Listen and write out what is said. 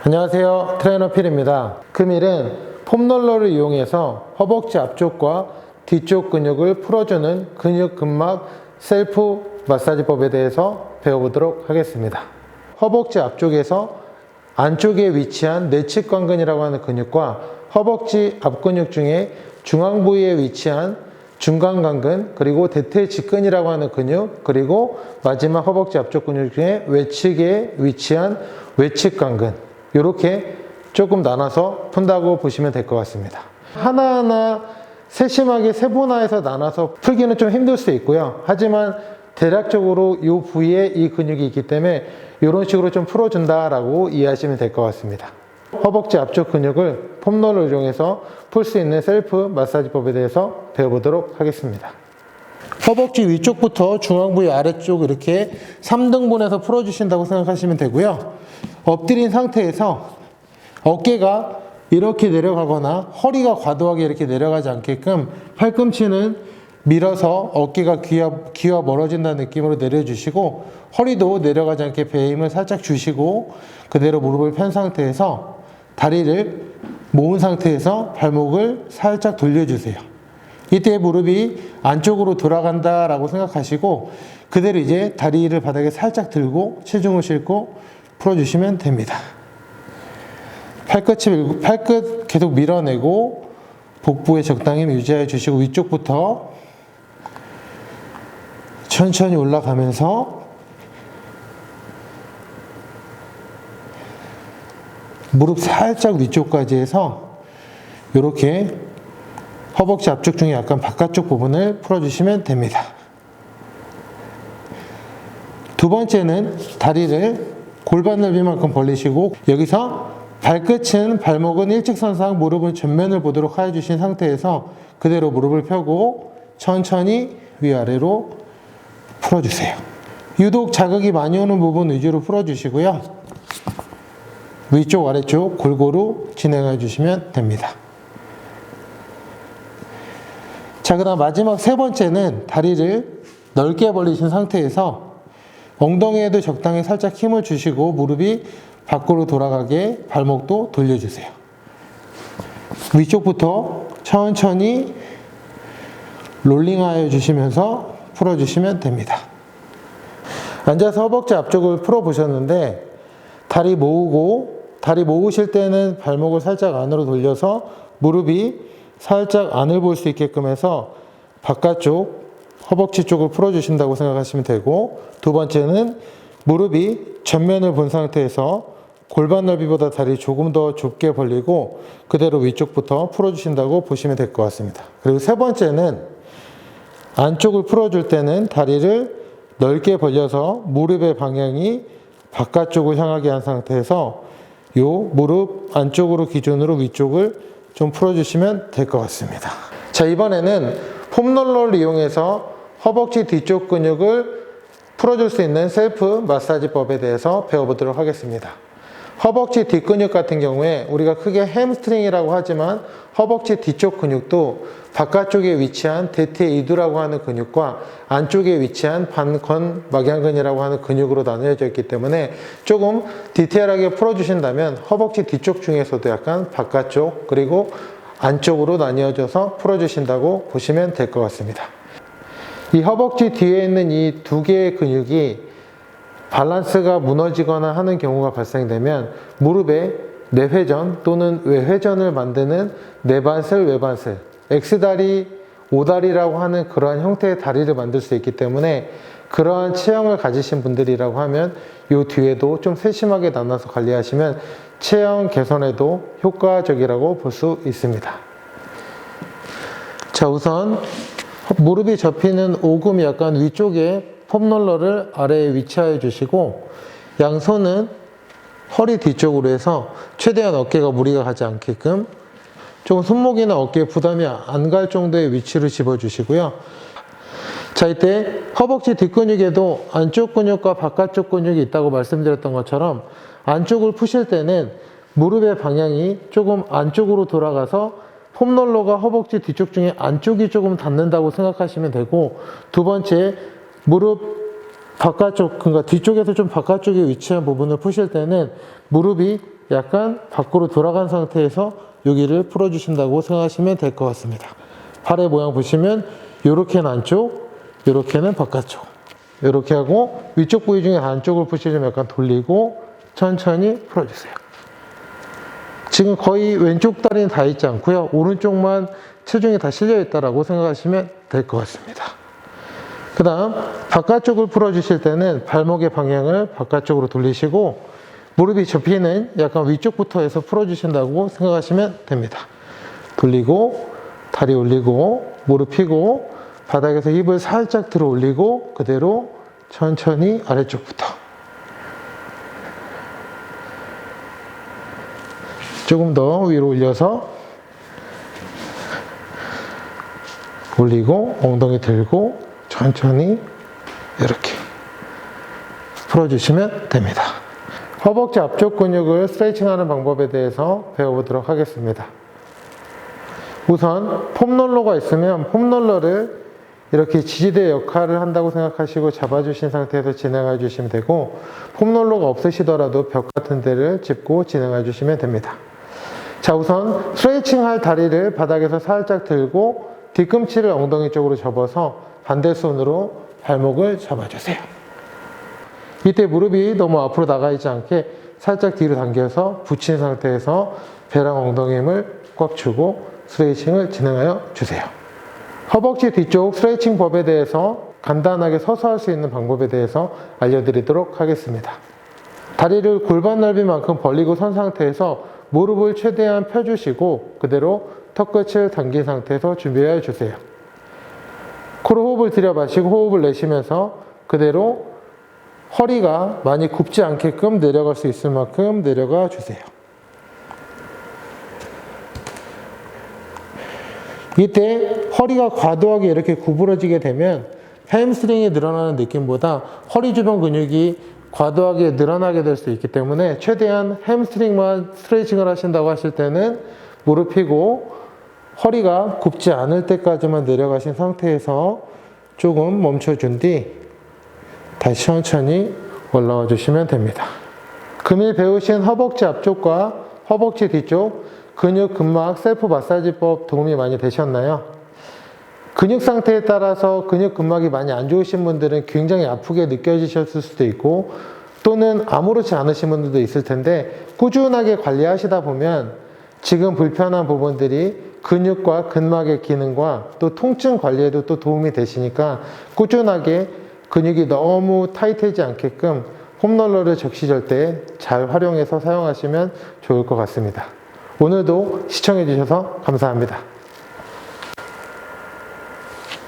안녕하세요, 트레이너 필입니다. 금일은 폼롤러를 이용해서 허벅지 앞쪽과 뒤쪽 근육을 풀어주는 근육 근막 셀프 마사지법에 대해서 배워보도록 하겠습니다. 허벅지 앞쪽에서 안쪽에 위치한 내측관근이라고 하는 근육과 허벅지 앞근육 중에 중앙 부위에 위치한 중간관근, 그리고 대퇴직근이라고 하는 근육, 그리고 마지막 허벅지 앞쪽 근육 중에 외측에 위치한 외측관근, 이렇게 조금 나눠서 푼다고 보시면 될 것 같습니다. 하나하나 세심하게 세분화해서 나눠서 풀기는 좀 힘들 수 있고요. 하지만 대략적으로 이 부위에 이 근육이 있기 때문에 이런 식으로 좀 풀어준다라고 이해하시면 될 것 같습니다. 허벅지 앞쪽 근육을 폼롤러를 이용해서 풀 수 있는 셀프 마사지법에 대해서 배워보도록 하겠습니다. 허벅지 위쪽부터 중앙 부위 아래쪽 이렇게 3등분해서 풀어주신다고 생각하시면 되고요. 엎드린 상태에서 어깨가 이렇게 내려가거나 허리가 과도하게 이렇게 내려가지 않게끔 팔꿈치는 밀어서 어깨가 귀와 멀어진다는 느낌으로 내려주시고, 허리도 내려가지 않게 배에 힘을 살짝 주시고, 그대로 무릎을 편 상태에서 다리를 모은 상태에서 발목을 살짝 돌려주세요. 이때 무릎이 안쪽으로 돌아간다라고 생각하시고, 그대로 이제 다리를 바닥에 살짝 들고 체중을 싣고 풀어주시면 됩니다. 팔끝 계속 밀어내고 복부에 적당히 유지해 주시고, 위쪽부터 천천히 올라가면서 무릎 살짝 위쪽까지 해서 이렇게 허벅지 앞쪽 중에 약간 바깥쪽 부분을 풀어주시면 됩니다. 두 번째는 다리를 골반 넓이만큼 벌리시고, 여기서 발끝은 발목은 일직선상, 무릎은 전면을 보도록 하여 주신 상태에서 그대로 무릎을 펴고 천천히 위아래로 풀어주세요. 유독 자극이 많이 오는 부분 위주로 풀어주시고요. 위쪽 아래쪽 골고루 진행해 주시면 됩니다. 자, 그 다음 마지막 세 번째는 다리를 넓게 벌리신 상태에서 엉덩이에도 적당히 살짝 힘을 주시고 무릎이 밖으로 돌아가게 발목도 돌려주세요. 위쪽부터 천천히 롤링하여 주시면서 풀어주시면 됩니다. 앉아서 허벅지 앞쪽을 풀어보셨는데, 다리 모으실 때는 발목을 살짝 안으로 돌려서 무릎이 살짝 안을 볼 수 있게끔 해서 바깥쪽 허벅지 쪽을 풀어주신다고 생각하시면 되고, 두 번째는 무릎이 전면을 본 상태에서 골반 넓이보다 다리 조금 더 좁게 벌리고 그대로 위쪽부터 풀어주신다고 보시면 될 것 같습니다. 그리고 세 번째는 안쪽을 풀어줄 때는 다리를 넓게 벌려서 무릎의 방향이 바깥쪽을 향하게 한 상태에서 이 무릎 안쪽으로 기준으로 위쪽을 좀 풀어주시면 될 것 같습니다. 자, 이번에는 폼롤러를 이용해서 허벅지 뒤쪽 근육을 풀어줄 수 있는 셀프 마사지법에 대해서 배워보도록 하겠습니다. 허벅지 뒷근육 같은 경우에 우리가 크게 햄스트링이라고 하지만 허벅지 뒤쪽 근육도 바깥쪽에 위치한 대퇴이두라고 하는 근육과 안쪽에 위치한 반건막양근이라고 하는 근육으로 나누어져 있기 때문에 조금 디테일하게 풀어주신다면 허벅지 뒤쪽 중에서도 약간 바깥쪽 그리고 안쪽으로 나뉘어져서 풀어주신다고 보시면 될 것 같습니다. 이 허벅지 뒤에 있는 이 두 개의 근육이 밸런스가 무너지거나 하는 경우가 발생되면 무릎에 내회전 또는 외회전을 만드는 내반슬, 외반슬, X다리, O다리라고 하는 그러한 형태의 다리를 만들 수 있기 때문에 그러한 체형을 가지신 분들이라고 하면 이 뒤에도 좀 세심하게 나눠서 관리하시면 체형 개선에도 효과적이라고 볼 수 있습니다. 자, 우선 무릎이 접히는 오금 약간 위쪽에 폼롤러를 아래에 위치하여 주시고, 양손은 허리 뒤쪽으로 해서 최대한 어깨가 무리가 가지 않게끔 조금 손목이나 어깨에 부담이 안 갈 정도의 위치로 집어주시고요. 자, 이때 허벅지 뒷근육에도 안쪽 근육과 바깥쪽 근육이 있다고 말씀드렸던 것처럼 안쪽을 푸실 때는 무릎의 방향이 조금 안쪽으로 돌아가서 폼롤러가 허벅지 뒤쪽 중에 안쪽이 조금 닿는다고 생각하시면 되고, 두 번째 무릎 바깥쪽, 그러니까 뒤쪽에서 좀 바깥쪽에 위치한 부분을 푸실 때는 무릎이 약간 밖으로 돌아간 상태에서 여기를 풀어주신다고 생각하시면 될 것 같습니다. 팔의 모양 보시면 이렇게는 안쪽, 이렇게는 바깥쪽. 이렇게 하고 위쪽 부위 중에 안쪽을 푸시면 약간 돌리고 천천히 풀어주세요. 지금 거의 왼쪽 다리는 다 있지 않고요. 오른쪽만 체중이 다 실려 있다라고 생각하시면 될 것 같습니다. 그 다음 바깥쪽을 풀어주실 때는 발목의 방향을 바깥쪽으로 돌리시고 무릎이 접히는 약간 위쪽부터 해서 풀어주신다고 생각하시면 됩니다. 돌리고 다리 올리고 무릎 펴고 바닥에서 힙을 살짝 들어 올리고 그대로 천천히 아래쪽부터 조금 더 위로 올려서 올리고 엉덩이 들고 천천히 이렇게 풀어주시면 됩니다. 허벅지 앞쪽 근육을 스트레칭하는 방법에 대해서 배워보도록 하겠습니다. 우선 폼롤러가 있으면 폼롤러를 이렇게 지지대 역할을 한다고 생각하시고 잡아주신 상태에서 진행해 주시면 되고 폼롤러가 없으시더라도 벽 같은 데를 짚고 진행해 주시면 됩니다. 자, 우선 스트레칭 할 다리를 바닥에서 살짝 들고 뒤꿈치를 엉덩이 쪽으로 접어서 반대손으로 발목을 잡아주세요. 이때 무릎이 너무 앞으로 나가 있지 않게 살짝 뒤로 당겨서 붙인 상태에서 배랑 엉덩이 힘을 꽉 주고 스트레칭을 진행하여 주세요. 허벅지 뒤쪽 스트레칭 법에 대해서 간단하게 서서 할 수 있는 방법에 대해서 알려드리도록 하겠습니다. 다리를 골반 넓이만큼 벌리고 선 상태에서 무릎을 최대한 펴주시고 그대로 턱끝을 당긴 상태에서 준비해 주세요. 코로 호흡을 들여 마시고 호흡을 내쉬면서 그대로 허리가 많이 굽지 않게끔 내려갈 수 있을 만큼 내려가 주세요. 이때 허리가 과도하게 이렇게 구부러지게 되면 햄스트링이 늘어나는 느낌보다 허리 주변 근육이 과도하게 늘어나게 될 수 있기 때문에 최대한 햄스트링만 스트레칭을 하신다고 하실 때는 무릎 펴고 허리가 굽지 않을 때까지만 내려가신 상태에서 조금 멈춰준 뒤 다시 천천히 올라와 주시면 됩니다. 금일 배우신 허벅지 앞쪽과 허벅지 뒤쪽 근육 근막 셀프 마사지법 도움이 많이 되셨나요? 근육 상태에 따라서 근육 근막이 많이 안 좋으신 분들은 굉장히 아프게 느껴지셨을 수도 있고 또는 아무렇지 않으신 분들도 있을 텐데 꾸준하게 관리하시다 보면 지금 불편한 부분들이 근육과 근막의 기능과 또 통증 관리에도 또 도움이 되시니까 꾸준하게 근육이 너무 타이트하지 않게끔 폼롤러를 적시절 때 잘 활용해서 사용하시면 좋을 것 같습니다. 오늘도 시청해 주셔서 감사합니다.